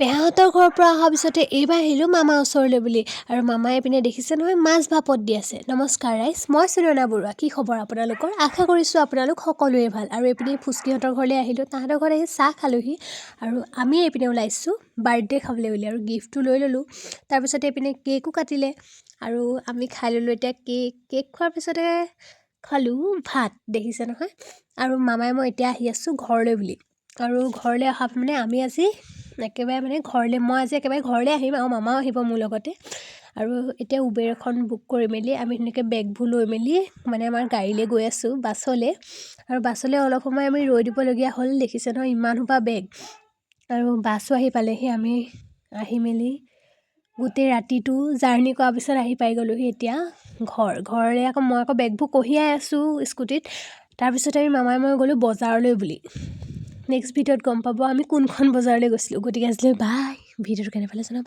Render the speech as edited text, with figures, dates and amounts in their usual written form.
পেহাহঁতৰ ঘৰৰ পৰা অহাৰ পিছতে এইবাৰ আহিলোঁ মামাৰ ওচৰলৈ বুলি আৰু মামাই এইপিনে দেখিছে নহয় মাছ ভাপত দি আছে। নমস্কাৰ ৰাইজ, মই সুনয়না বৰুৱা। কি খবৰ আপোনালোকৰ? আশা কৰিছোঁ আপোনালোক সকলোৱে ভাল। আৰু এইপিনে ফুচকিহঁতৰ ঘৰলৈ আহিলোঁ, তাহাঁতৰ ঘৰত আহি চাহ খালোঁহি আৰু আমি এইপিনে ওলাইছোঁ বাৰ্থডে খাবলৈ বুলি আৰু গিফ্টটো লৈ ল'লোঁ। তাৰপিছতে এইপিনে কেকো কাটিলে আৰু আমি খাই ল'লোঁ এতিয়া কেক খোৱাৰ পিছতে খালোঁ ভাত, দেখিছে নহয়। আৰু মামাই মই এতিয়া আহি আছোঁ ঘৰলৈ বুলি আৰু ঘৰলৈ অহা মানে আমি আজি একেবাৰে মই আজি একেবাৰে ঘৰলৈ আহিম আৰু মামাও আহিব মোৰ লগতে। আৰু এতিয়া উবেৰ এখন বুক কৰি মেলি আমি ধুনীয়াকৈ বেগবোৰ লৈ মেলি মানে আমাৰ গাড়ীলৈ গৈ আছোঁ বাছলৈ। আৰু বাছলৈ অলপ সময় আমি ৰৈ দিবলগীয়া হ'ল, দেখিছে নহয় ইমান সোপা বেগ। আৰু বাছো আহি পালেহি, আমি আহি মেলি গোটেই ৰাতিটো জাৰ্ণি কৰাৰ পিছত আহি পাই গ'লোহি এতিয়া ঘৰলৈ। মই আকৌ বেগবোৰ কঢ়িয়াই আছোঁ স্কুটিত। তাৰপিছতে আমি মামাই মই গ'লোঁ বজাৰলৈ বুলি। নেক্সট ভিডিঅ'ত গম পাব আমি কোনখন বজাৰলৈ গৈছিলোঁ। গতিকে আজিলৈ বাই। ভিডিঅ'টো কেনে পালে জনাব।